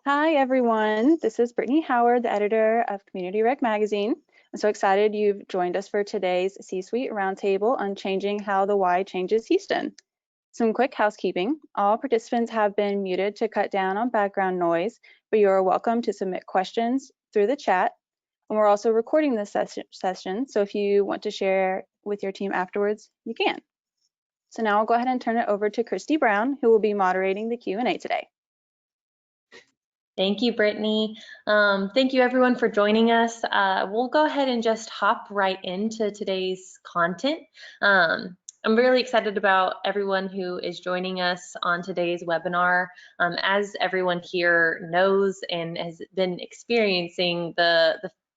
Hi, everyone. This is Brittany Howard, the editor of Community Rec Magazine. I'm so excited you've joined us for today's C-Suite Roundtable on changing how the Y changes Houston. Some quick housekeeping. All participants have been muted to cut down on background noise, but you are welcome to submit questions through the chat. And we're also recording this session, so if you want to share with your team afterwards, you can. So now I'll go ahead and turn it over to Christy Brown, who will be moderating the Q&A today. Thank you, Brittany. Thank you everyone for joining us. We'll go ahead and just hop right into today's content. I'm really excited about everyone who is joining us on today's webinar. As everyone here knows and has been experiencing,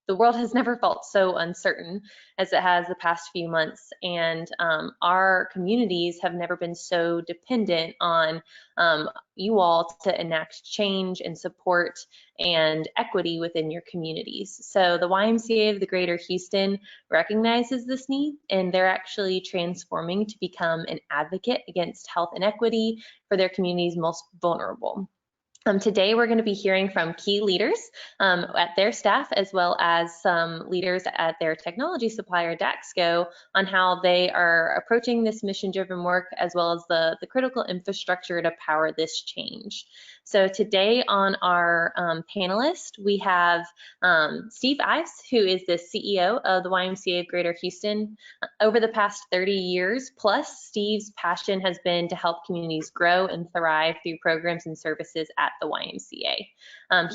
the world has never felt so uncertain as it has the past few months, and our communities have never been so dependent on you all to enact change and support and equity within your communities. So the YMCA of the Greater Houston recognizes this need, and they're actually transforming to become an advocate against health inequity for their communities most vulnerable. Today, we're going to be hearing from key leaders at their staff, as well as some leaders at their technology supplier, Daxko, on how they are approaching this mission-driven work, as well as the critical infrastructure to power this change. So today on our panelist, we have Steve Ives, who is the CEO of the YMCA of Greater Houston. Over the past 30 years plus, Steve's passion has been to help communities grow and thrive through programs and services at the YMCA.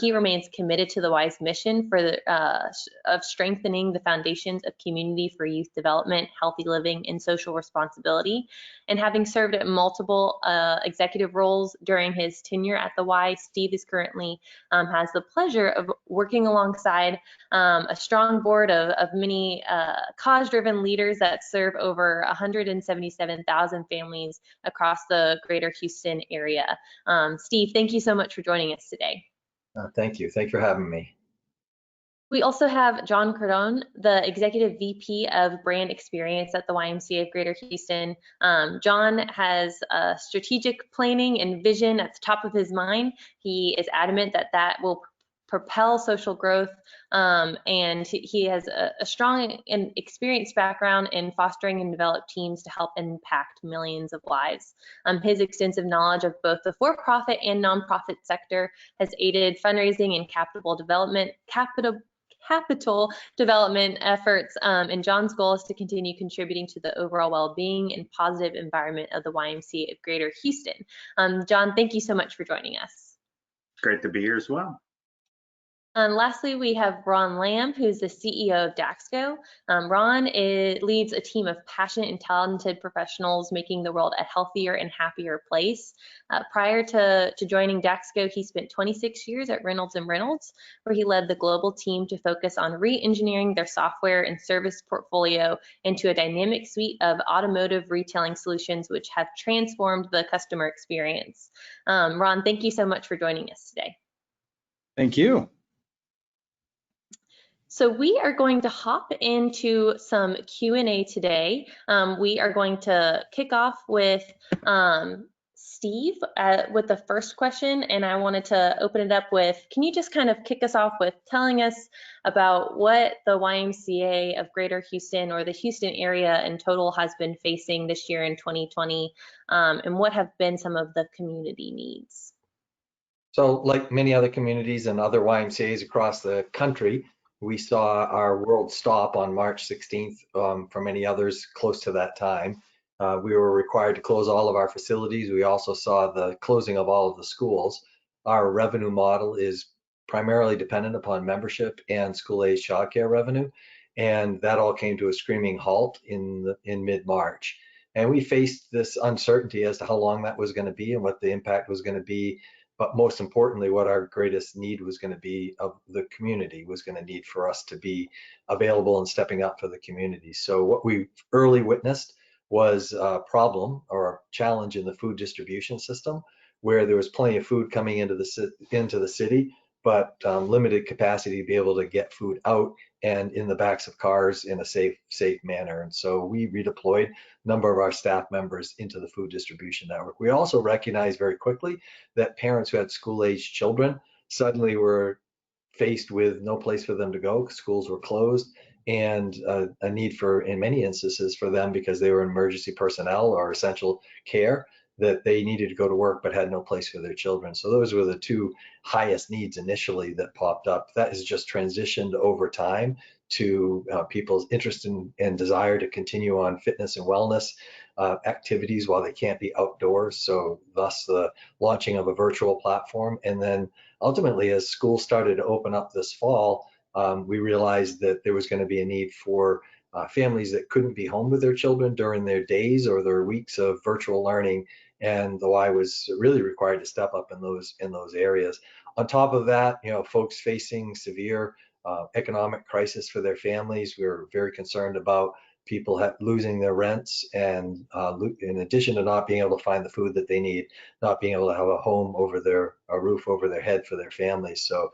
He remains committed to the Y's mission of strengthening the foundations of community for youth development, healthy living, and social responsibility. And having served at multiple executive roles during his tenure at the Y, Steve is currently has the pleasure of working alongside a strong board of many cause-driven leaders that serve over 177,000 families across the Greater Houston area. Steve, thank you so much for joining us today. Thank you. Thanks for having me. We also have John Cardone, the Executive VP of Brand Experience at the YMCA of Greater Houston. John has strategic planning and vision at the top of his mind. He is adamant that that will propel social growth, and he has a strong and experienced background in fostering and develop teams to help impact millions of lives. His extensive knowledge of both the for-profit and nonprofit sector has aided fundraising and capital development efforts, and John's goal is to continue contributing to the overall well-being and positive environment of the YMCA of Greater Houston. John, thank you so much for joining us. Great to be here as well. And lastly, we have Ron Lamb, who's the CEO of Daxko. Ron leads a team of passionate and talented professionals making the world a healthier and happier place. Prior to joining Daxko, he spent 26 years at Reynolds & Reynolds, where he led the global team to focus on re-engineering their software and service portfolio into a dynamic suite of automotive retailing solutions, which have transformed the customer experience. Ron, thank you so much for joining us today. Thank you. So we are going to hop into some Q&A today. We are going to kick off with Steve with the first question, and I wanted to open it up with, can you just kind of kick us off with telling us about what the YMCA of Greater Houston, or the Houston area in total, has been facing this year in 2020, and what have been some of the community needs? So like many other communities and other YMCAs across the country, we saw our world stop on March 16th. For many others close to that time. We were required to close all of our facilities. We also saw the closing of all of the schools. Our revenue model is primarily dependent upon membership and school-age childcare revenue, and that all came to a screaming halt in mid-March. And we faced this uncertainty as to how long that was going to be and what the impact was going to be. But most importantly, what our greatest need was going to be of the community was going to need for us to be available and stepping up for the community. So what we early witnessed was a problem or a challenge in the food distribution system, where there was plenty of food coming into the city, but limited capacity to be able to get food out and in the backs of cars in a safe manner. And so we redeployed a number of our staff members into the food distribution network. We also recognized very quickly that parents who had school-aged children suddenly were faced with no place for them to go. Schools were closed, and a need for, in many instances, for them, because they were emergency personnel or essential care, that they needed to go to work but had no place for their children. So those were the two highest needs initially that popped up. That has just transitioned over time to people's interest in and desire to continue on fitness and wellness activities while they can't be outdoors. So thus the launching of a virtual platform. And then ultimately, as schools started to open up this fall, we realized that there was going to be a need for families that couldn't be home with their children during their days or their weeks of virtual learning, and the Y was really required to step up in those areas. On top of that, folks facing severe economic crisis for their families. We were very concerned about people losing their rents, and in addition to not being able to find the food that they need, not being able to have a home over a roof over their head for their families. So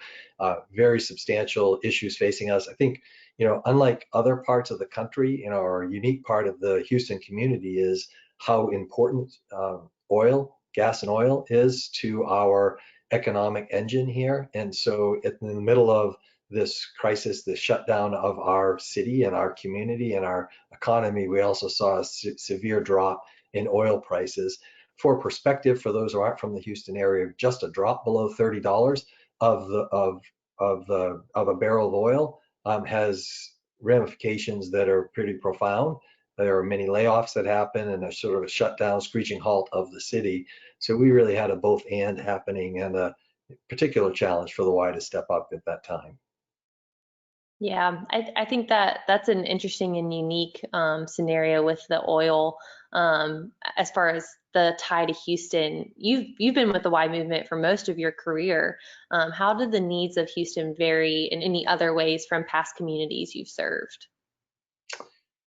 very substantial issues facing us. I think, unlike other parts of the country, our unique part of the Houston community is how important gas and oil is to our economic engine here. And so in the middle of this crisis, the shutdown of our city and our community and our economy, we also saw a severe drop in oil prices. For perspective, for those who aren't from the Houston area, just a drop below $30 of a barrel of oil has ramifications that are pretty profound. There are many layoffs that happen, and a sort of a shutdown, screeching halt of the city. So we really had a both and happening, and a particular challenge for the Y to step up at that time. Yeah, I think that's an interesting and unique scenario with the oil. As far as the tie to Houston, you've been with the Y movement for most of your career. How did the needs of Houston vary in any other ways from past communities you've served?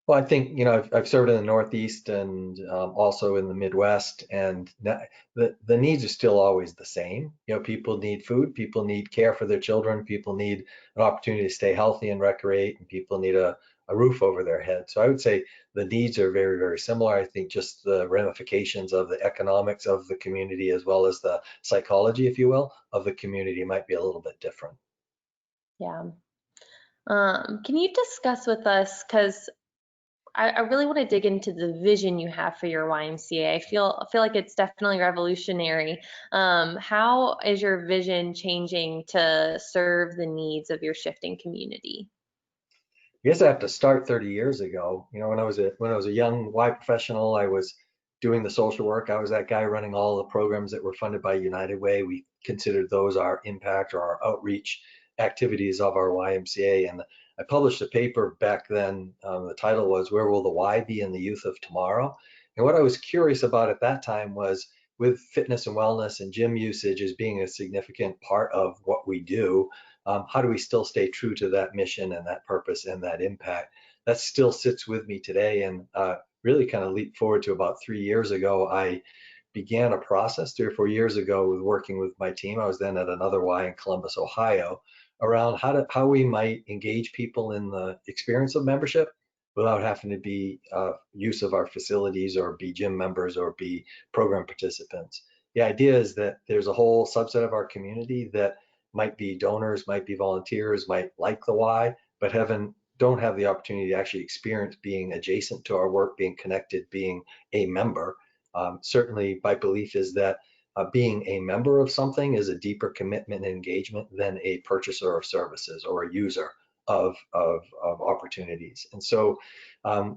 Well, I think, I've served in the Northeast and also in the Midwest, and the needs are still always the same. People need food, people need care for their children, people need an opportunity to stay healthy and recreate, and people need a roof over their head. So I would say the needs are very, very similar. I think just the ramifications of the economics of the community, as well as the psychology, if you will, of the community might be a little bit different. Yeah. Can you discuss with us, because I really want to dig into the vision you have for your YMCA. I feel like it's definitely revolutionary. How is your vision changing to serve the needs of your shifting community? I guess I have to start 30 years ago. When I was a young Y professional, I was doing the social work. I was that guy running all the programs that were funded by United Way. We considered those our impact or our outreach activities of our YMCA. And I published a paper back then. The title was "Where Will the Y Be in the Youth of Tomorrow?" And what I was curious about at that time was, with fitness and wellness and gym usage as being a significant part of what we do, how do we still stay true to that mission and that purpose and that impact? That still sits with me today. And really kind of leap forward to about 3 years ago, I began a process 3 or 4 years ago with working with my team. I was then at another Y in Columbus, Ohio, around how we might engage people in the experience of membership without having to be use of our facilities or be gym members or be program participants. The idea is that there's a whole subset of our community that might be donors, might be volunteers, might like the Y, but don't have the opportunity to actually experience being adjacent to our work, being connected, being a member. Certainly, my belief is that being a member of something is a deeper commitment and engagement than a purchaser of services or a user of opportunities. And so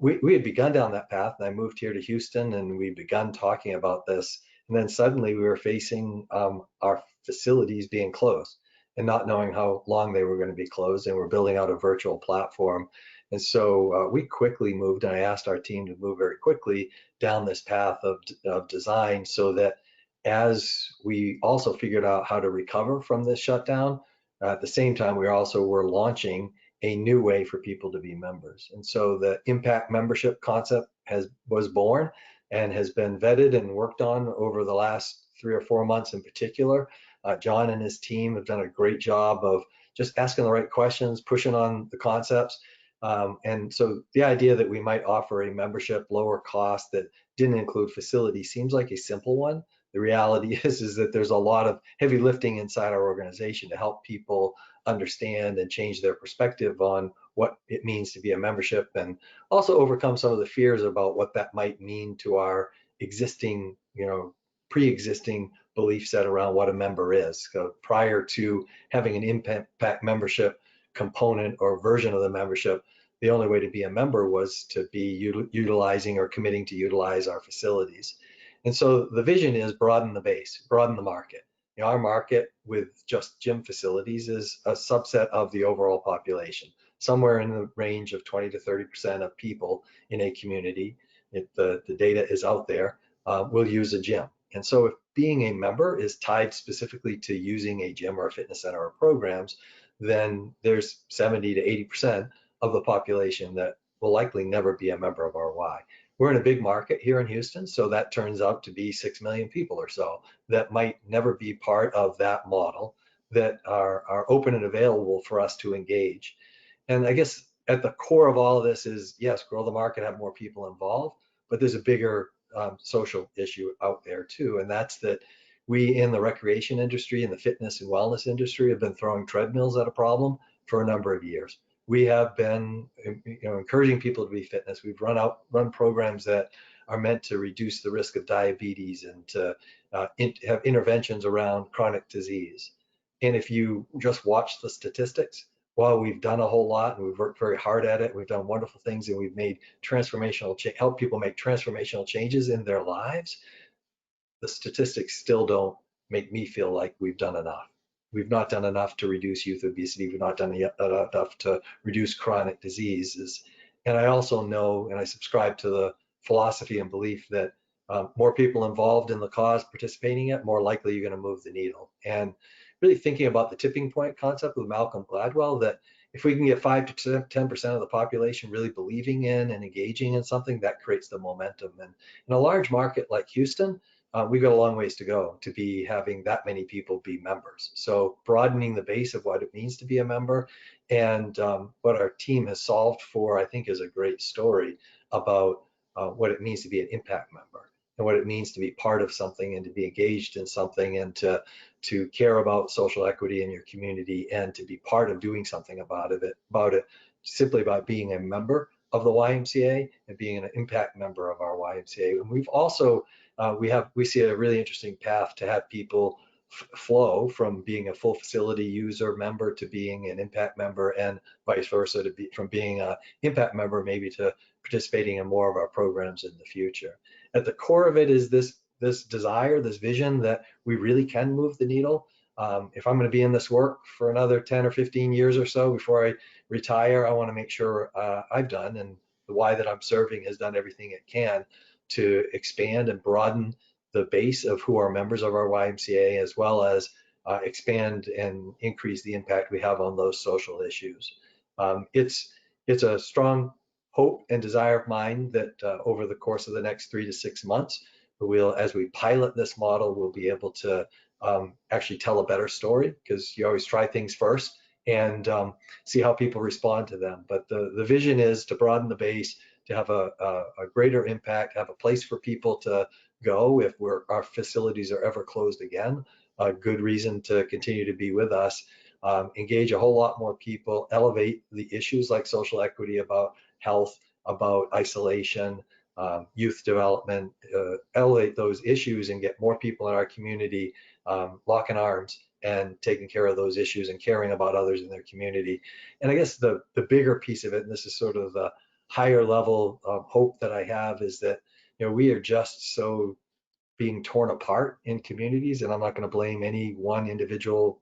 we had begun down that path, and I moved here to Houston, and we begun talking about this. And then suddenly we were facing our facilities being closed and not knowing how long they were going to be closed, and we're building out a virtual platform. And so we quickly moved, and I asked our team to move very quickly down this path of design, so that as we also figured out how to recover from this shutdown, at the same time, we also were launching a new way for people to be members. And so the impact membership concept was born and has been vetted and worked on over the last 3 or 4 months in particular. John and his team have done a great job of just asking the right questions, pushing on the concepts. And so the idea that we might offer a membership lower cost that didn't include facilities seems like a simple one, The reality is that there's a lot of heavy lifting inside our organization to help people understand and change their perspective on what it means to be a membership, and also overcome some of the fears about what that might mean to our existing, pre-existing belief set around what a member is. So prior to having an impact membership component or version of the membership, the only way to be a member was to be utilizing or committing to utilize our facilities. And so the vision is broaden the base, broaden the market. Our market with just gym facilities is a subset of the overall population, somewhere in the range of 20 to 30% of people in a community. The data is out there, will use a gym. And so if being a member is tied specifically to using a gym or a fitness center or programs, then there's 70 to 80% of the population that will likely never be a member of our Y. We're in a big market here in Houston, so that turns out to be 6 million people or so that might never be part of that model, that are open and available for us to engage. And I guess at the core of all of this is, yes, grow the market, have more people involved, but there's a bigger social issue out there too, and that's that we in the recreation industry and the fitness and wellness industry have been throwing treadmills at a problem for a number of years. We have been, encouraging people to be fitness. We've run programs that are meant to reduce the risk of diabetes and to have interventions around chronic disease. And if you just watch the statistics, while we've done a whole lot and we've worked very hard at it, we've done wonderful things, and we've made help people make transformational changes in their lives, the statistics still don't make me feel like we've done enough. We've not done enough to reduce youth obesity. We've not done enough to reduce chronic diseases. And I also know, and I subscribe to the philosophy and belief that more people involved in the cause participating in it, more likely you're going to move the needle. And really thinking about the tipping point concept with Malcolm Gladwell, that if we can get 5 to 10% of the population really believing in and engaging in something, that creates the momentum. And in a large market like Houston, we've got a long ways to go to be having that many people be members. So broadening the base of what it means to be a member, and what our team has solved for, I think, is a great story about what it means to be an impact member, and what it means to be part of something and to be engaged in something, and to care about social equity in your community, and to be part of doing something about it simply by being a member of the YMCA and being an impact member of our YMCA. And we've also we see a really interesting path to have people flow from being a full facility user member to being an impact member, and vice versa, from being an impact member maybe to participating in more of our programs in the future. At the core of it is this desire, this vision that we really can move the needle. If I'm going to be in this work for another 10 or 15 years or so before I retire, I want to make sure I've done, and the Y that I'm serving has done everything it can to expand and broaden the base of who are members of our YMCA, as well as expand and increase the impact we have on those social issues. It's a strong hope and desire of mine that over the course of the next 3 to 6 months, as we pilot this model, we'll be able to actually tell a better story, because you always try things first and see how people respond to them. But the vision is to broaden the base, to have a greater impact, have a place for people to go if our facilities are ever closed again, a good reason to continue to be with us, engage a whole lot more people, elevate the issues like social equity, about health, about isolation, youth development, elevate those issues and get more people in our community locking arms and taking care of those issues and caring about others in their community. And I guess the bigger piece of it, and this is sort of the higher level hope that I have, is that we are just so being torn apart in communities, and I'm not going to blame any one individual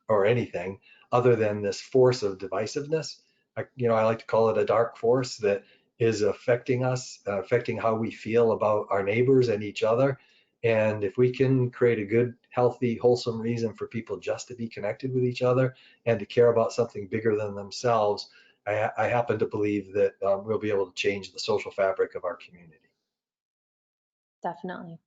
or anything other than this force of divisiveness. I like to call it a dark force that is affecting us, affecting how we feel about our neighbors and each other. And if we can create a good, healthy, wholesome reason for people just to be connected with each other and to care about something bigger than themselves, I happen to believe that we'll be able to change the social fabric of our community. Definitely.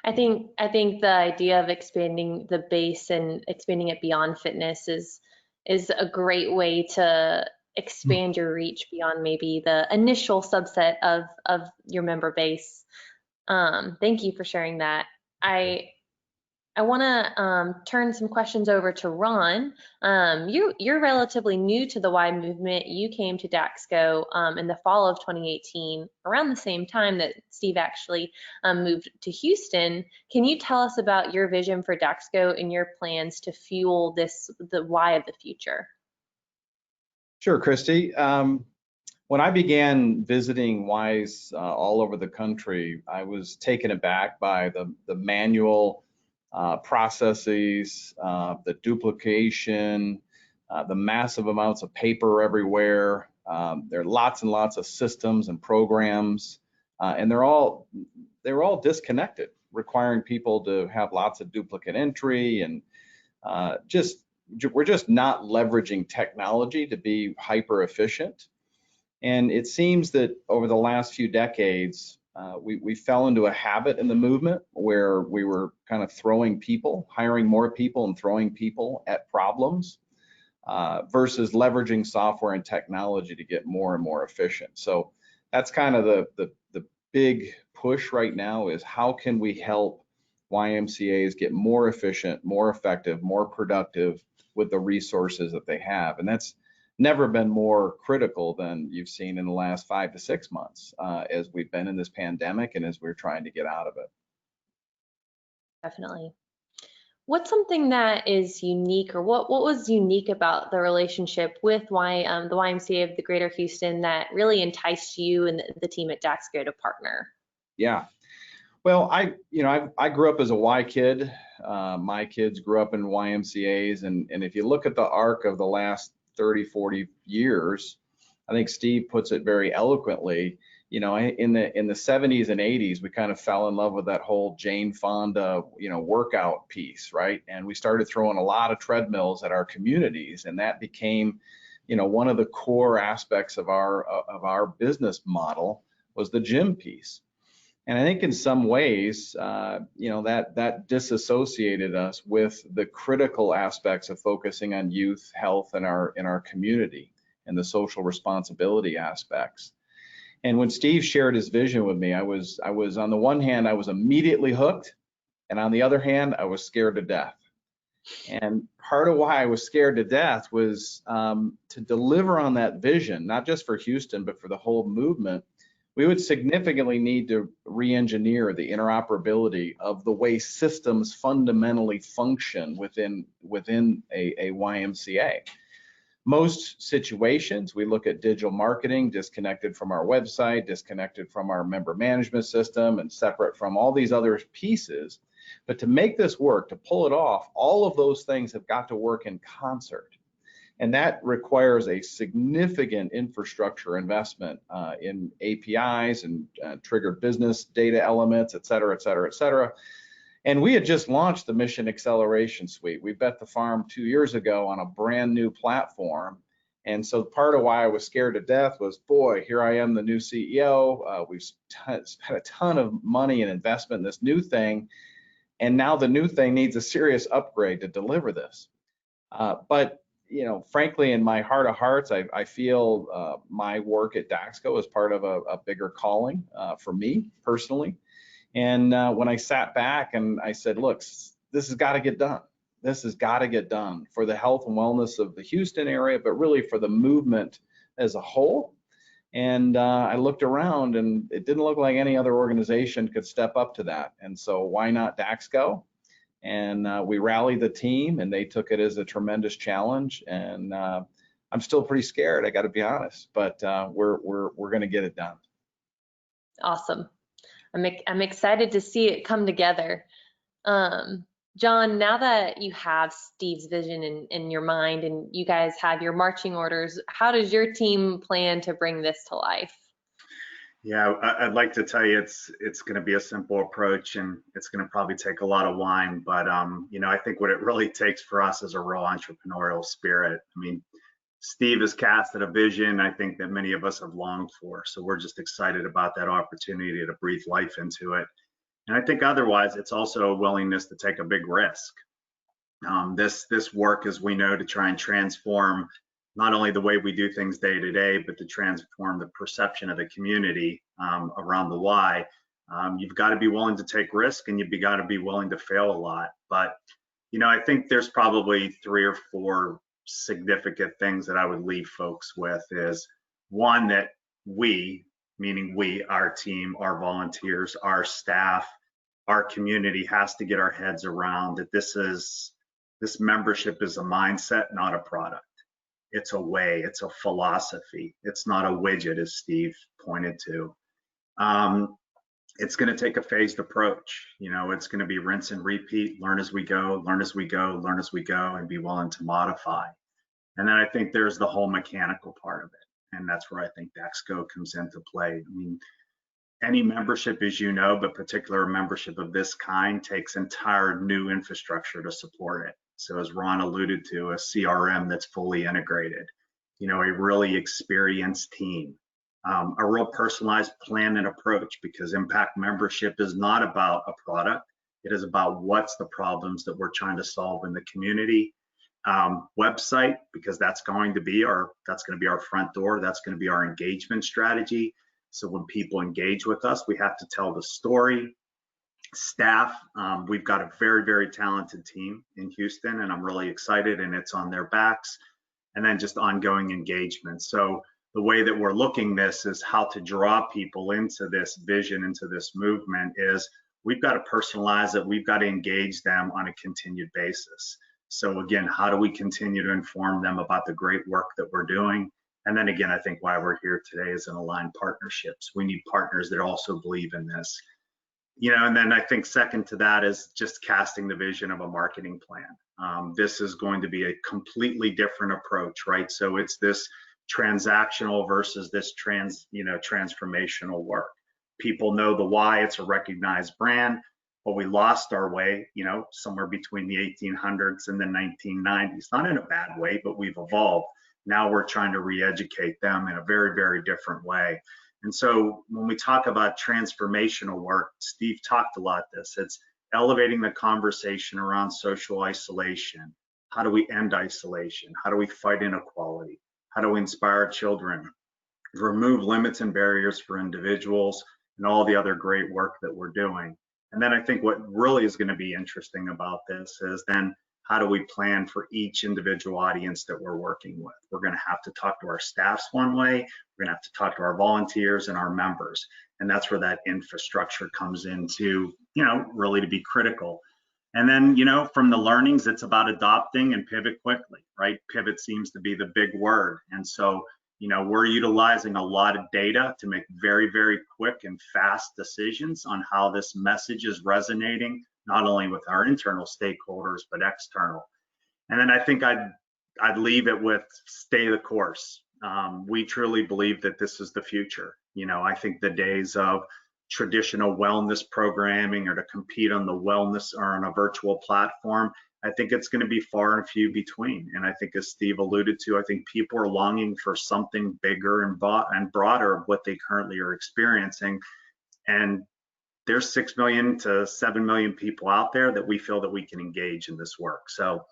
I think the idea of expanding the base and expanding it beyond fitness is a great way to expand your reach beyond maybe the initial subset of your member base. Thank you for sharing that. I want to turn some questions over to Ron. You're relatively new to the Y movement. You came to DaxGo in the fall of 2018, around the same time that Steve actually moved to Houston. Can you tell us about your vision for DaxGo and your plans to fuel the Y of the future? Sure, Christy. When I began visiting Ys all over the country, I was taken aback by the manual processes, the duplication, the massive amounts of paper everywhere. There are lots and lots of systems and programs, and they're all disconnected, requiring people to have lots of duplicate entry, and we're just not leveraging technology to be hyper efficient. And it seems that over the last few decades, we fell into a habit in the movement where we were kind of hiring more people and throwing people at problems versus leveraging software and technology to get more and more efficient. So that's kind of the big push right now, is how can we help YMCAs get more efficient, more effective, more productive with the resources that they have. And that's never been more critical than you've seen in the last 5 to 6 months as we've been in this pandemic and as we're trying to get out of it. Definitely. What's something that is unique, or what was unique about the relationship with the YMCA of the Greater Houston that really enticed you and the team at DaxGo to partner? Yeah. Well, I grew up as a Y kid. My kids grew up in YMCAs, and if you look at the arc of the last 30, 40 years, I think Steve puts it very eloquently. In the 70s and 80s, we kind of fell in love with that whole Jane Fonda, workout piece, right? And we started throwing a lot of treadmills at our communities, and that became, one of the core aspects of our business model was the gym piece. And I think in some ways, that disassociated us with the critical aspects of focusing on youth health in our community and the social responsibility aspects. And when Steve shared his vision with me, I was on the one hand, I was immediately hooked, and on the other hand, I was scared to death. And part of why I was scared to death was to deliver on that vision, not just for Houston, but for the whole movement. We would significantly need to re-engineer the interoperability of the way systems fundamentally function within a YMCA. Most situations, we look at digital marketing disconnected from our website, disconnected from our member management system, and separate from all these other pieces. But to make this work, to pull it off, all of those things have got to work in concert. And that requires a significant infrastructure investment in APIs and triggered business data elements, et cetera, et cetera, et cetera. And we had just launched the Mission Acceleration Suite. We bet the farm 2 years ago on a brand new platform. And so part of why I was scared to death was, boy, here I am, the new CEO. We've spent a ton of money and investment in this new thing. And now the new thing needs a serious upgrade to deliver this. But frankly, in my heart of hearts, I feel my work at DaxGo is part of a bigger calling for me personally. And when I sat back and I said, look, this has got to get done. This has got to get done for the health and wellness of the Houston area, but really for the movement as a whole. And I looked around, and it didn't look like any other organization could step up to that. And so why not DaxGo? And we rallied the team, and they took it as a tremendous challenge. And I'm still pretty scared, I got to be honest, but we're going to get it done. Awesome. I'm excited to see it come together. John, now that you have Steve's vision in your mind and you guys have your marching orders, how does your team plan to bring this to life? Yeah, I'd like to tell you it's going to be a simple approach, and it's going to probably take a lot of wine, but I think what it really takes for us is a real entrepreneurial spirit. I mean, Steve has casted a vision I think that many of us have longed for, so we're just excited about that opportunity to breathe life into it. And I think otherwise, it's also a willingness to take a big risk. This work, as we know, to try and transform not only the way we do things day to day, but to transform the perception of the community around the Y. You've got to be willing to take risk, and you've got to be willing to fail a lot. But, I think there's probably 3 or 4 significant things that I would leave folks with is one, that we, meaning we, our team, our volunteers, our staff, our community has to get our heads around that this membership is a mindset, not a product. It's a way, it's a philosophy. It's not a widget, as Steve pointed to. It's going to take a phased approach. It's going to be rinse and repeat, learn as we go, learn as we go, learn as we go, and be willing to modify. And then I think there's the whole mechanical part of it. And that's where I think DaxGo comes into play. I mean, any membership, as you know, but particular membership of this kind takes entire new infrastructure to support it. So as Ron alluded to, a CRM that's fully integrated, a really experienced team, a real personalized plan and approach, because impact membership is not about a product. It is about what's the problems that we're trying to solve in the community. Website, because that's going to be our front door. That's going to be our engagement strategy. So when people engage with us, we have to tell the story. Staff, we've got a very, very talented team in Houston, and I'm really excited, and it's on their backs. And then just ongoing engagement. So the way that we're looking this is how to draw people into this vision, into this movement, is we've got to personalize it. We've got to engage them on a continued basis. So again, how do we continue to inform them about the great work that we're doing? And then again, I think why we're here today is in aligned partnerships. We need partners that also believe in this. And then I think second to that is just casting the vision of a marketing plan. This is going to be a completely different approach, right? So it's this transactional versus this transformational work. People know the why, it's a recognized brand, but we lost our way, somewhere between the 1800s and the 1990s. Not in a bad way, but we've evolved. Now we're trying to re-educate them in a very, very different way. And so when we talk about transformational work, Steve talked a lot this, it's elevating the conversation around social isolation. How do we end isolation? How do we fight inequality? How do we inspire children? Remove limits and barriers for individuals, and all the other great work that we're doing. And then I think what really is going to be interesting about this is then how do we plan for each individual audience that we're working with? We're going to have to talk to our staffs one way. We're going to have to talk to our volunteers and our members. And that's where that infrastructure comes into, really to be critical. And then, from the learnings, it's about adopting and pivot quickly, right? Pivot seems to be the big word. And so, we're utilizing a lot of data to make very, very quick and fast decisions on how this message is resonating, not only with our internal stakeholders, but external. And then I think I'd leave it with stay the course. We truly believe that this is the future. I think the days of traditional wellness programming or to compete on the wellness or on a virtual platform, I think it's going to be far and few between. And I think, as Steve alluded to, I think people are longing for something bigger and broader of what they currently are experiencing. And there's 6 million to 7 million people out there that we feel that we can engage in this work. So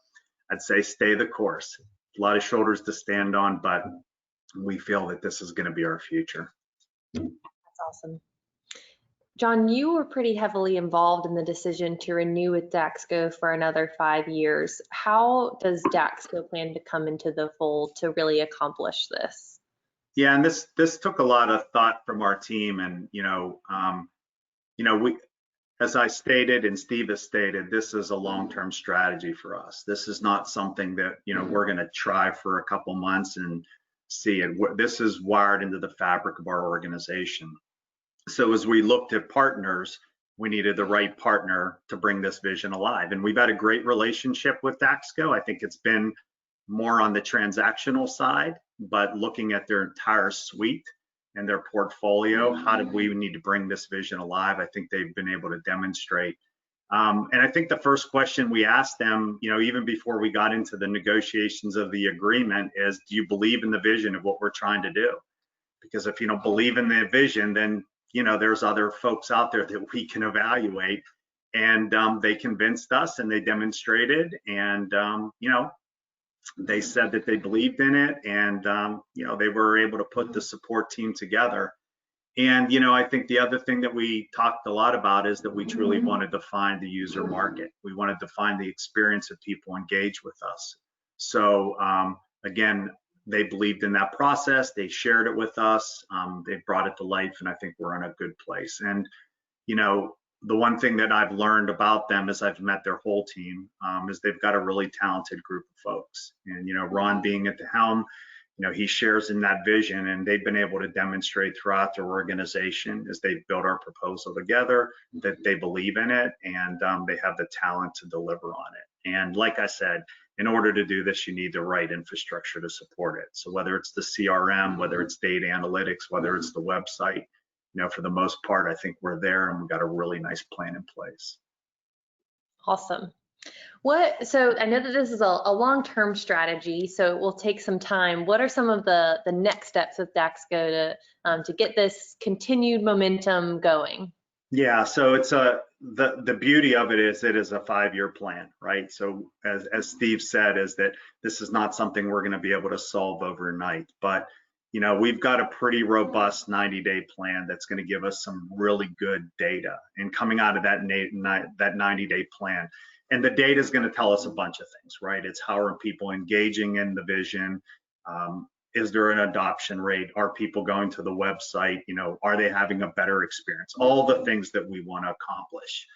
I'd say stay the course. A lot of shoulders to stand on, but we feel that this is going to be our future. That's awesome. John, you were pretty heavily involved in the decision to renew with DaxGo for another 5 years. How does DaxGo plan to come into the fold to really accomplish this? Yeah, and this took a lot of thought from our team, and we, as I stated and Steve has stated, this is a long-term strategy for us. This is not something that we're going to try for a couple months and see it. This is wired into the fabric of our organization. So as we looked at partners, we needed the right partner to bring this vision alive. And we've had a great relationship with DaxGo. I think it's been more on the transactional side, but looking at their entire suite and their portfolio, how did we need to bring this vision alive? I think they've been able to demonstrate. And I think the first question we asked them, even before we got into the negotiations of the agreement, is, do you believe in the vision of what we're trying to do? Because if you don't believe in the vision, then there's other folks out there that we can evaluate. And they convinced us, and they demonstrated, and they said that they believed in it, and they were able to put the support team together. And, you know, I think the other thing that we talked a lot about is that we truly wanted to find the user market. We wanted to find the experience that people engage with us. So again, they believed in that process. They shared it with us. They brought it to life, and I think we're in a good place. And, you know, the one thing that I've learned about them as I've met their whole team is they've got a really talented group of folks. And, you know, Ron being at the helm, you know, he shares in that vision, and they've been able to demonstrate throughout their organization as they've built our proposal together that they believe in it, and they have the talent to deliver on it. And like I said, in order to do this, you need the right infrastructure to support it. So whether it's the CRM, whether it's data analytics, whether it's the website, you know, for the most part, I think we're there, and we've got a really nice plan in place. Awesome. So I know that this is a long-term strategy, so it will take some time. What are some of the next steps with DaxGo to get this continued momentum going? Yeah, so it's the beauty of it is a 5-year plan, right? So as Steve said, is that this is not something we're going to be able to solve overnight, but you know, we've got a pretty robust 90-day plan that's going to give us some really good data. And coming out of that 90-day plan, and the data is going to tell us a bunch of things, right? It's how are people engaging in the vision? Is there an adoption rate? Are people going to the website? You know, are they having a better experience? All the things that we want to accomplish.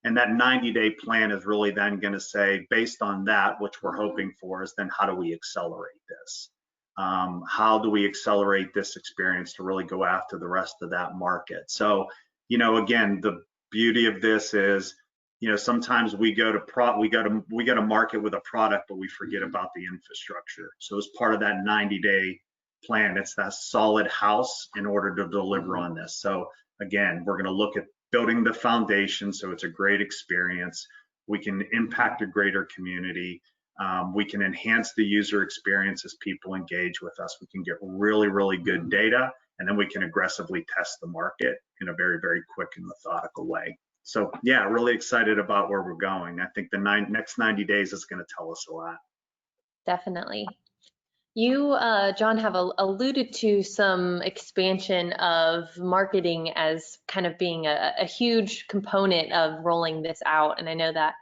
And that 90-day plan is really then going to say, based on that, which we're hoping for, is then how do we accelerate this? How do we accelerate this experience to really go after the rest of that market? So, you know, again, the beauty of this is, you know, sometimes we go to market with a product, but we forget about the infrastructure. So as part of that 90-day plan, it's that solid house in order to deliver on this. So again, we're going to look at building the foundation so it's a great experience. We can impact a greater community. We can enhance the user experience as people engage with us. We can get really, really good data, and then we can aggressively test the market in a very, very quick and methodical way. So yeah, really excited about where we're going. I think the next 90 days is going to tell us a lot. Definitely. You, John, have alluded to some expansion of marketing as kind of being a huge component of rolling this out. And I know that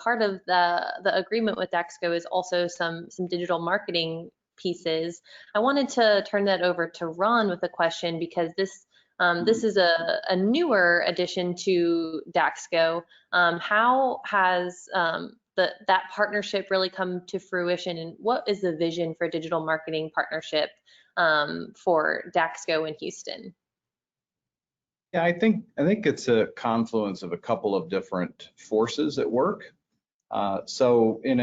part of the agreement with DaxGo is also some digital marketing pieces. I wanted to turn that over to Ron with a question, because this is a newer addition to DaxGo. How has that partnership really come to fruition, and what is the vision for digital marketing partnership for DaxGo in Houston? Yeah, I think it's a confluence of a couple of different forces at work. So in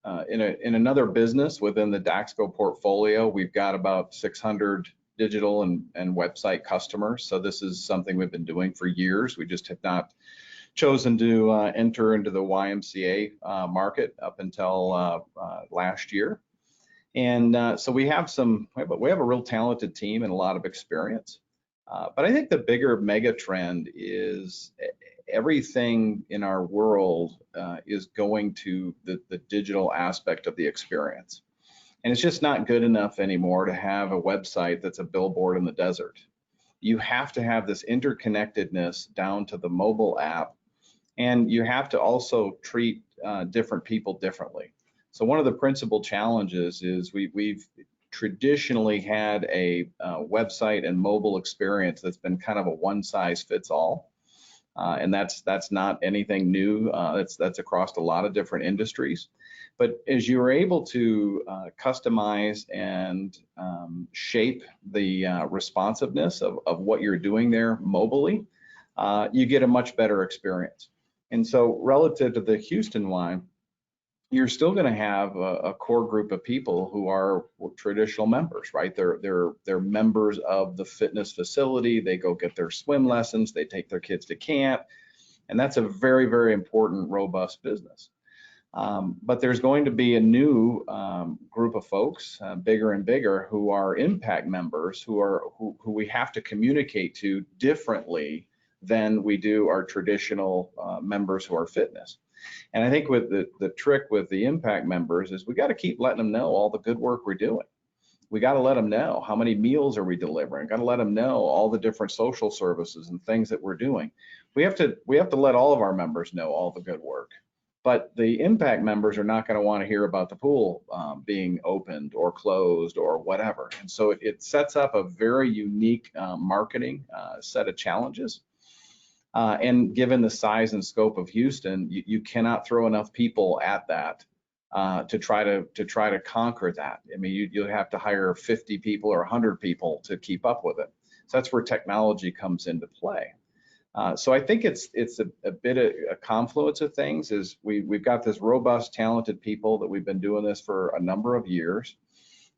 another business within the DaxGo portfolio, we've got about 600 digital and website customers. So this is something we've been doing for years. We just have not chosen to enter into the YMCA market up until last year. And so we have a real talented team and a lot of experience. But I think the bigger mega trend is everything in our world is going to the digital aspect of the experience. And it's just not good enough anymore to have a website that's a billboard in the desert. You have to have this interconnectedness down to the mobile app, and you have to also treat different people differently. So one of the principal challenges is we've traditionally had a website and mobile experience that's been kind of a one size fits all. And that's not anything new. That's across a lot of different industries. But as you're able to customize and shape the responsiveness of what you're doing there mobily, you get a much better experience. And so relative to the Houston line, you're still going to have a core group of people who are traditional members, right? They're members of the fitness facility. They go get their swim lessons. They take their kids to camp. And that's a very, very important, robust business. But there's going to be a new group of folks, bigger and bigger, who are impact members, who we have to communicate to differently than we do our traditional members who are fitness. And I think with the trick with the impact members is we got to keep letting them know all the good work we're doing. We got to let them know how many meals are we delivering. Got to let them know all the different social services and things that we're doing. We have to let all of our members know all the good work. But the impact members are not going to want to hear about the pool being opened or closed or whatever. And so it sets up a very unique marketing set of challenges. And given the size and scope of Houston, you cannot throw enough people at that to try to conquer that. I mean, you'll have to hire 50 people or 100 people to keep up with it. So that's where technology comes into play. So I think it's a bit of a confluence of things. Is we've got this robust, talented people that we've been doing this for a number of years,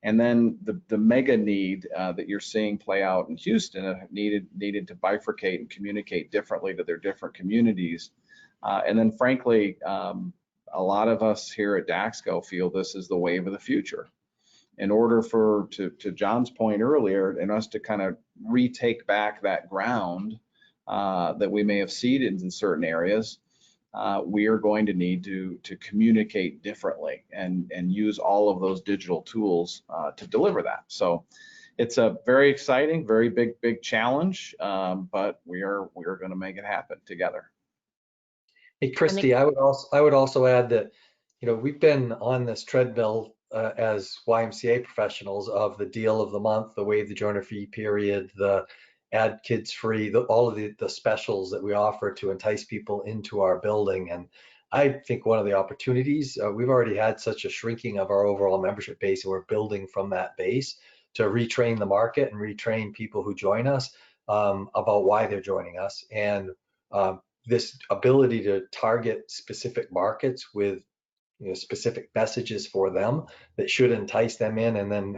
and then the mega need that you're seeing play out in Houston needed to bifurcate and communicate differently to their different communities, and then frankly, a lot of us here at DaxGo feel this is the wave of the future. In order to John's point earlier, and us to kind of retake back that ground that we may have ceded in certain areas, we are going to need to communicate differently and use all of those digital tools to deliver that. So it's a very exciting, very big challenge, but we are going to make it happen together. Hey, Christy, I would also add that, we've been on this treadmill as YMCA professionals of the deal of the month, the waive the joiner fee period, the add kids free, all of the specials that we offer to entice people into our building. And I think one of the opportunities, we've already had such a shrinking of our overall membership base, and we're building from that base to retrain the market and retrain people who join us about why they're joining us. And this ability to target specific markets with specific messages for them that should entice them in, and then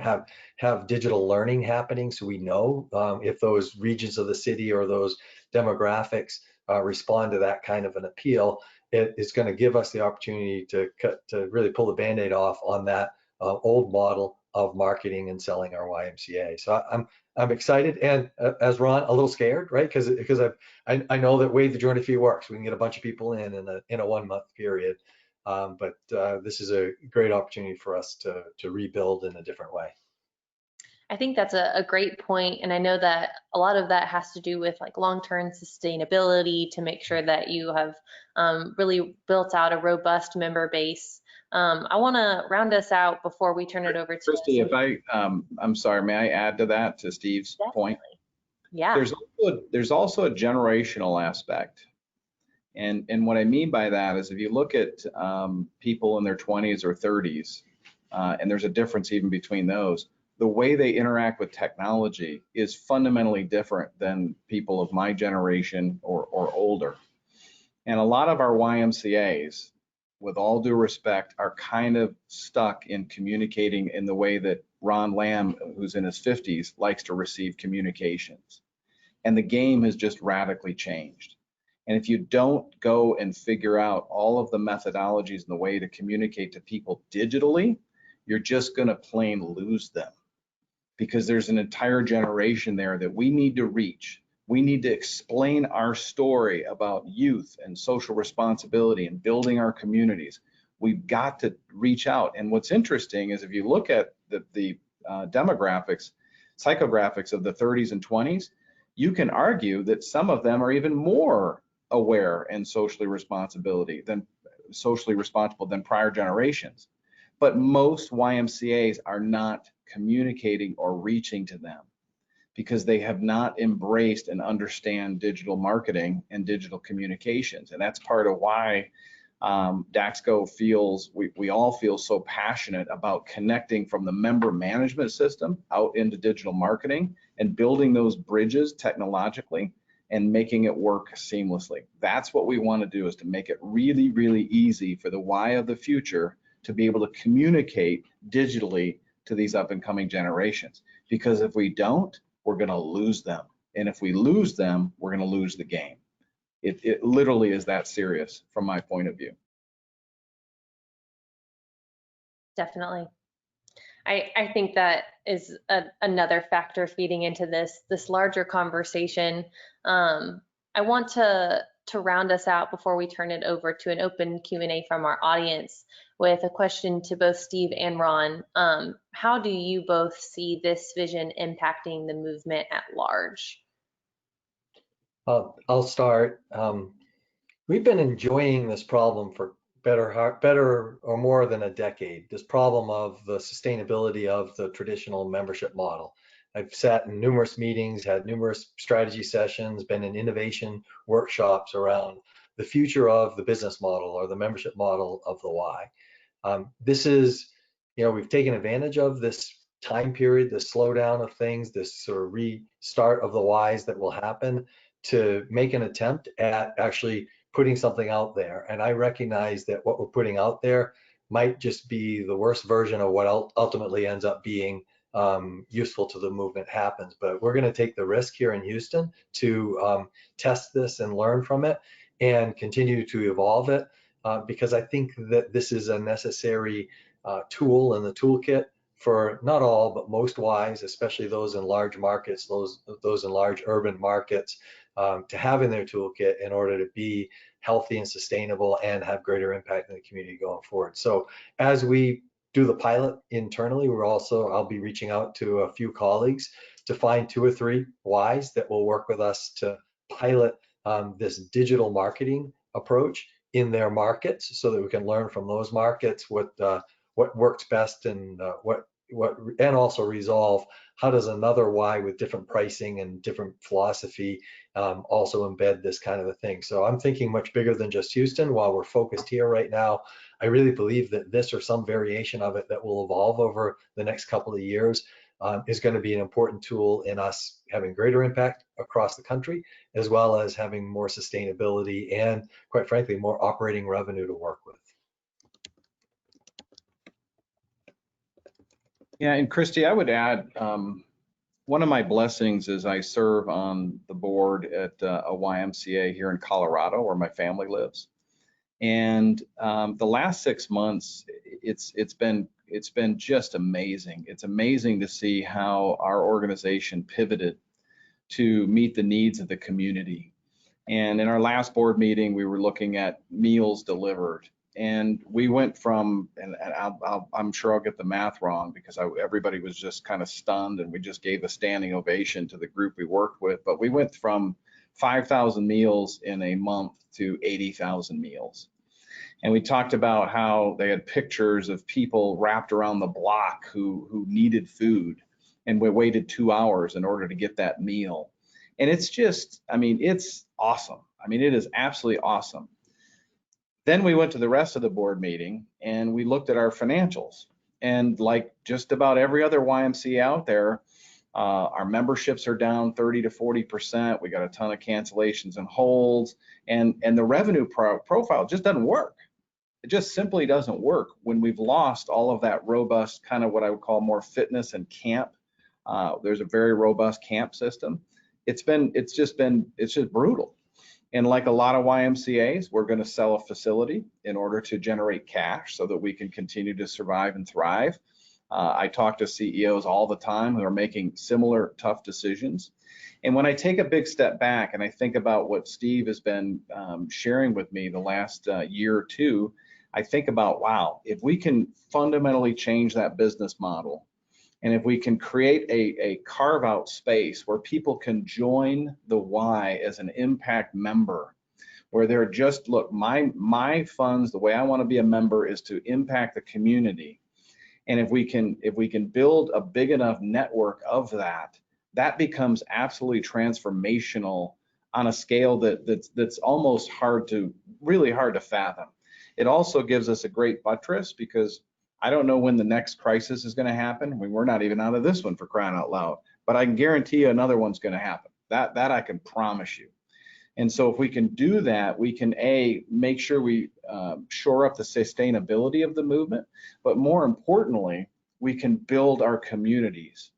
have digital learning happening, so we know if those regions of the city or those demographics respond to that kind of an appeal. It is going to give us the opportunity to really pull the Band-Aid off on that old model of marketing and selling our YMCA. So I'm excited, and as Ron, a little scared, right? Because I know that waive the joiner fee works. We can get a bunch of people in a 1 month period. But this is a great opportunity for us to rebuild in a different way. I think that's a great point, and I know that a lot of that has to do with like long-term sustainability to make sure that you have really built out a robust member base. I want to round us out before we turn it over to Christy. If I'm sorry, may I add to that, to Steve's point? Yeah. There's also a generational aspect. And what I mean by that is if you look at people in their 20s or 30s, and there's a difference even between those, the way they interact with technology is fundamentally different than people of my generation or older. And a lot of our YMCAs, with all due respect, are kind of stuck in communicating in the way that Ron Lamb, who's in his 50s, likes to receive communications. And the game has just radically changed. And if you don't go and figure out all of the methodologies and the way to communicate to people digitally, you're just going to plain lose them, because there's an entire generation there that we need to reach. We need to explain our story about youth and social responsibility and building our communities. We've got to reach out. And what's interesting is if you look at the demographics, psychographics of the 30s and 20s, you can argue that some of them are even more aware and socially responsible than prior generations. But most YMCAs are not communicating or reaching to them because they have not embraced and understand digital marketing and digital communications. And that's part of why DaxGo feels, we all feel so passionate about connecting from the member management system out into digital marketing and building those bridges technologically and making it work seamlessly. That's what we want to do, is to make it really, really easy for the Y of the future to be able to communicate digitally to these up and coming generations. Because if we don't, we're going to lose them. And if we lose them, we're going to lose the game. It literally is that serious from my point of view. Definitely. I think that is another factor feeding into this larger conversation. I want to to round us out before we turn it over to an open Q&A from our audience with a question to both Steve and Ron. How do you both see this vision impacting the movement at large? I'll start. We've been enjoying this problem for better or more than a decade, this problem of the sustainability of the traditional membership model. I've sat in numerous meetings, had numerous strategy sessions, been in innovation workshops around the future of the business model or the membership model of the Y. This is, we've taken advantage of this time period, the slowdown of things, this sort of restart of the Ys that will happen to make an attempt at actually putting something out there. And I recognize that what we're putting out there might just be the worst version of what ultimately ends up being useful to the movement happens. But we're going to take the risk here in Houston to test this and learn from it and continue to evolve it because I think that this is a necessary tool in the toolkit for not all, but most Ys, especially those in large markets, those in large urban markets, to have in their toolkit in order to be healthy and sustainable and have greater impact in the community going forward. So as we do the pilot internally, I'll be reaching out to a few colleagues to find 2 or 3 Ys that will work with us to pilot this digital marketing approach in their markets so that we can learn from those markets what works best and and also resolve how does another Y with different pricing and different philosophy also embed this kind of a thing. So I'm thinking much bigger than just Houston. While we're focused here right now, I really believe that this or some variation of it that will evolve over the next couple of years is going to be an important tool in us having greater impact across the country, as well as having more sustainability and, quite frankly, more operating revenue to work with. Yeah, and Christy, I would add, one of my blessings is I serve on the board at a YMCA here in Colorado, where my family lives. And the last 6 months, it's been just amazing. It's amazing to see how our organization pivoted to meet the needs of the community. And in our last board meeting, we were looking at meals delivered. And we went from, and I'm sure I'll get the math wrong because everybody was just kind of stunned, and we just gave a standing ovation to the group we worked with. But we went from 5,000 meals in a month to 80,000 meals. And we talked about how they had pictures of people wrapped around the block who needed food, and we waited 2 hours in order to get that meal. And it's just, I mean, it's awesome. I mean, it is absolutely awesome. Then we went to the rest of the board meeting and we looked at our financials, and like just about every other YMCA out there, our memberships are down 30 to 40%. We got a ton of cancellations and holds, and the revenue profile just doesn't work. It just simply doesn't work when we've lost all of that robust kind of what I would call more fitness and camp. There's a very robust camp system. It's just brutal. And like a lot of YMCAs, we're going to sell a facility in order to generate cash so that we can continue to survive and thrive. I talk to CEOs all the time who are making similar tough decisions. And when I take a big step back and I think about what Steve has been sharing with me the last year or two, I think about, wow, if we can fundamentally change that business model, and if we can create a carve out space where people can join the Y as an impact member, where they're just, look, my funds, the way I want to be a member is to impact the community. And if we can build a big enough network of that becomes absolutely transformational on a scale that's almost really hard to fathom. It also gives us a great buttress because I don't know when the next crisis is going to happen. I mean, we're not even out of this one, for crying out loud, but I can guarantee you another one's going to happen. That I can promise you. And so if we can do that, we can make sure we shore up the sustainability of the movement, but more importantly, we can build our communities,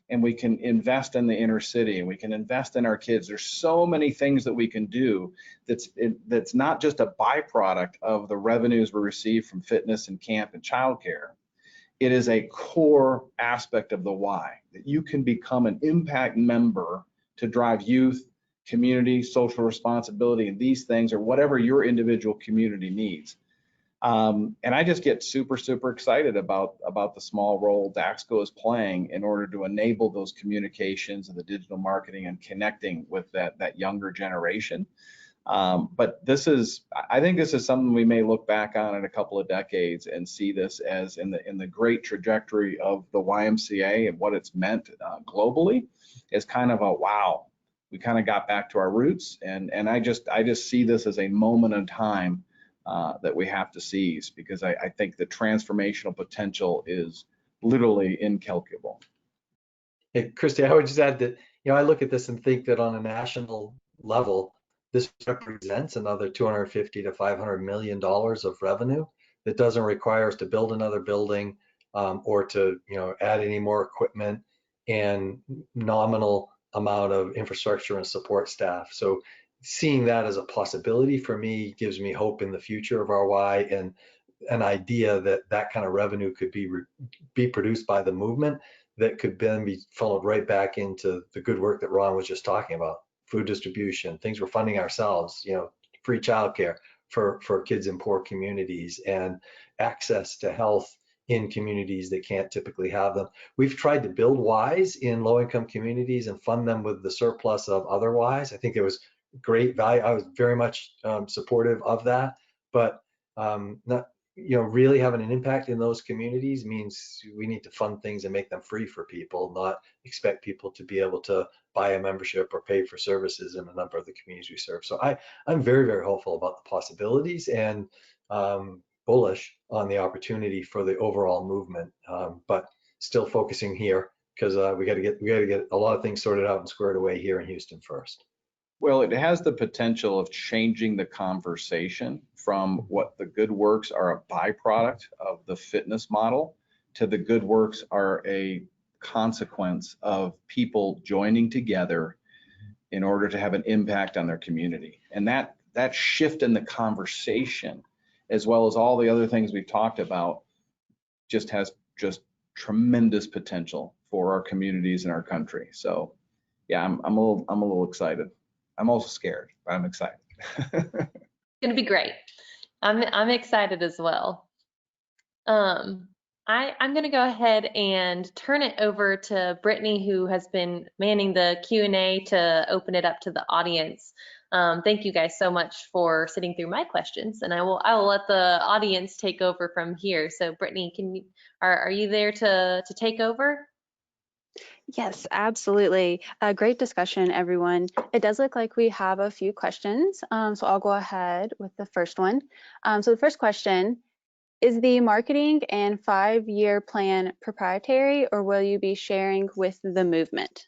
and we can invest in the inner city, and we can invest in our kids. There's so many things that we can do that's not just a byproduct of the revenues we receive from fitness and camp and childcare. It is a core aspect of the Y, that you can become an impact member to drive youth, community, social responsibility, and these things, or whatever your individual community needs. And I just get super, super excited about the small role DaxGo is playing in order to enable those communications and the digital marketing and connecting with that younger generation. But I think this is something we may look back on in a couple of decades and see this as in the great trajectory of the YMCA and what it's meant globally is kind of a wow. We kind of got back to our roots, and I just see this as a moment in time that we have to seize, because I think the transformational potential is literally incalculable. Hey, Christy, I would just add that, I look at this and think that on a national level, this represents another $250 to $500 million of revenue that doesn't require us to build another building or to, add any more equipment and nominal amount of infrastructure and support staff. So seeing that as a possibility for me gives me hope in the future of our Y, and an idea that kind of revenue could be produced by the movement that could then be funneled right back into the good work that Ron was just talking about. Food distribution, things we're funding ourselves, free childcare for kids in poor communities, and access to health in communities that can't typically have them. We've tried to build Ys in low-income communities and fund them with the surplus of other Ys. I think it was great value. I was very much supportive of that, but not, really having an impact in those communities means we need to fund things and make them free for people, not expect people to be able to buy a membership or pay for services in a number of the communities we serve. So I'm very, very hopeful about the possibilities and bullish on the opportunity for the overall movement, but still focusing here because we got to get a lot of things sorted out and squared away here in Houston first. Well, it has the potential of changing the conversation from what the good works are a byproduct of the fitness model to the good works are a consequence of people joining together in order to have an impact on their community. And that shift in the conversation, as well as all the other things we've talked about, just has tremendous potential for our communities and our country. So yeah, I'm a little excited. I'm also scared, but I'm excited. It's gonna be great. I'm excited as well. I'm gonna go ahead and turn it over to Brittany, who has been manning the Q&A to open it up to the audience. Thank you guys so much for sitting through my questions, and I will let the audience take over from here. So Brittany, are you there to take over? Yes, absolutely. Great discussion, everyone. It does look like we have a few questions, so I'll go ahead with the first one. So the first question, is the marketing and 5-year plan proprietary, or will you be sharing with the movement?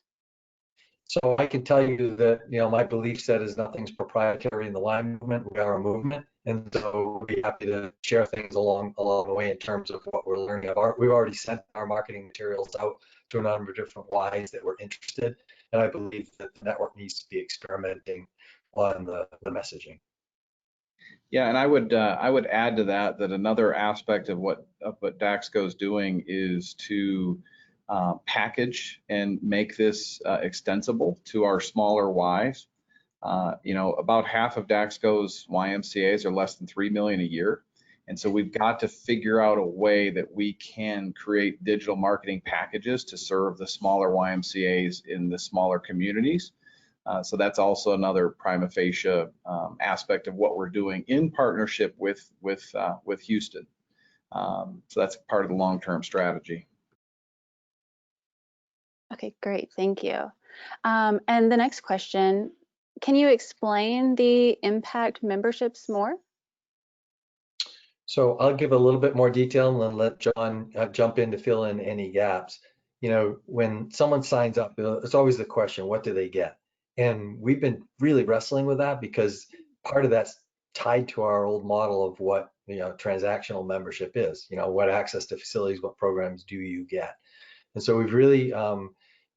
So I can tell you that, my belief set is nothing's proprietary in the Y movement. We are a movement. And so we'll be happy to share things along the way in terms of what we're learning. We've already sent our marketing materials out to a number of different Ys that were interested. And I believe that the network needs to be experimenting on the messaging. Yeah, and I would add to that another aspect of what DaxGo is doing is to package and make this extensible to our smaller Ys. About half of DaxGo's YMCAs are less than 3 million a year. And so we've got to figure out a way that we can create digital marketing packages to serve the smaller YMCAs in the smaller communities. So that's also another prima facie aspect of what we're doing in partnership with Houston. So that's part of the long-term strategy. Okay, great, thank you. And the next question, can you explain the impact memberships more? So I'll give a little bit more detail and then let John jump in to fill in any gaps. When someone signs up, it's always the question, what do they get? And we've been really wrestling with that because part of that's tied to our old model of what transactional membership is. What access to facilities, what programs do you get? And so we've really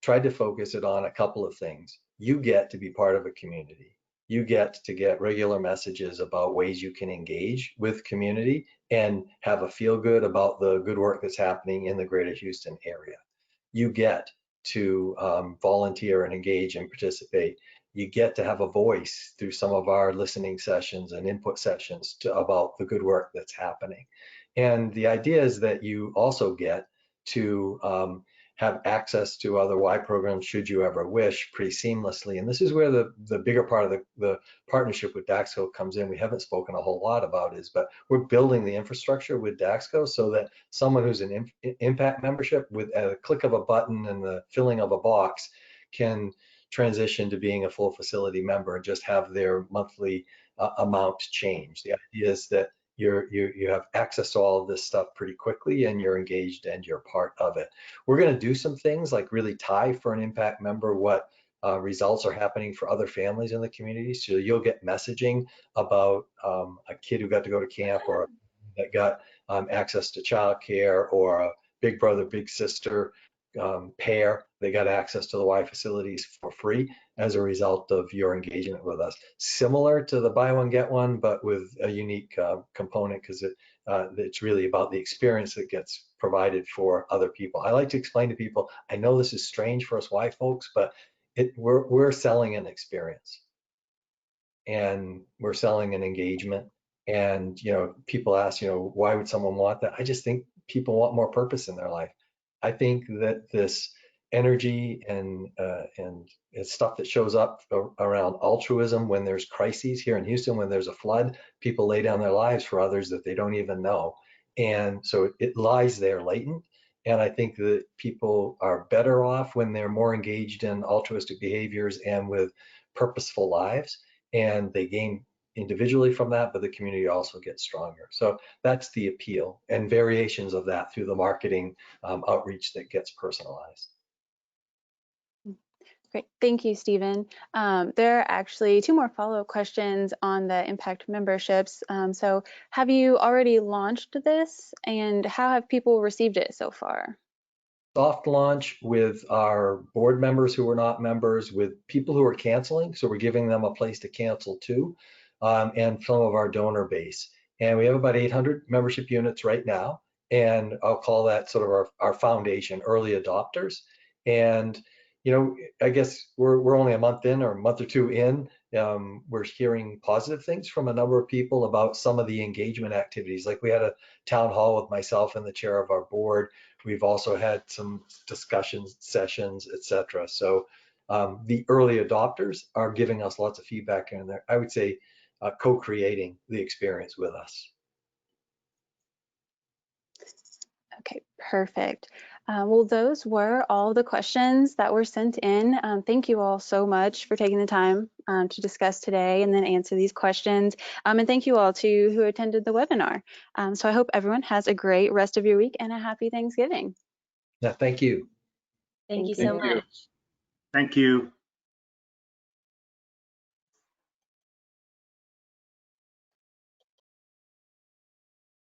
tried to focus it on a couple of things. You get to be part of a community. You get to get regular messages about ways you can engage with community and have a feel good about the good work that's happening in the Greater Houston area. You get to volunteer and engage and participate you get to have a voice through some of our listening sessions and input sessions about the good work that's happening. And the idea is that you also get to have access to other Y programs should you ever wish pretty seamlessly. And this is where the bigger part of the partnership with DaxGo comes in. We haven't spoken a whole lot about is, but we're building the infrastructure with DaxGo so that someone who's an impact membership with a click of a button and the filling of a box can transition to being a full facility member and just have their monthly amount change. The idea is that you have access to all of this stuff pretty quickly and you're engaged and you're part of it. We're going to do some things like really tie for an impact member what results are happening for other families in the community. So you'll get messaging about a kid who got to go to camp or that got access to childcare, or a big brother, big sister pair, they got access to the Y facilities for free as a result of your engagement with us. Similar to the buy one, get one, but with a unique component, because it's really about the experience that gets provided for other people. I like to explain to people, I know this is strange for us Y folks, but we're selling an experience and we're selling an engagement. And, people ask, why would someone want that? I just think people want more purpose in their life. I think that this energy and stuff that shows up around altruism when there's crises here in Houston, when there's a flood, people lay down their lives for others that they don't even know. And so it lies there latent. And I think that people are better off when they're more engaged in altruistic behaviors and with purposeful lives, and they gain individually from that, but the community also gets stronger. So that's the appeal and variations of that through the marketing outreach that gets personalized. Great, thank you, Stephen. There are actually 2 more follow-up questions on the impact memberships. So have you already launched this, and how have people received it so far? Soft launch with our board members who are not members, with people who are canceling. So we're giving them a place to cancel too, and some of our donor base. And we have about 800 membership units right now. And I'll call that sort of our foundation, early adopters. And, I guess we're only a month in, or a month or 2 in. We're hearing positive things from a number of people about some of the engagement activities. Like we had a town hall with myself and the chair of our board. We've also had some discussions, sessions, etc. So the early adopters are giving us lots of feedback, and they're, I would say, co-creating the experience with us. Okay, perfect. Well, those were all the questions that were sent in. Thank you all so much for taking the time to discuss today and then answer these questions. And thank you all who attended the webinar. So I hope everyone has a great rest of your week and a happy Thanksgiving. Yeah, thank you. Thank you so much. Thank you.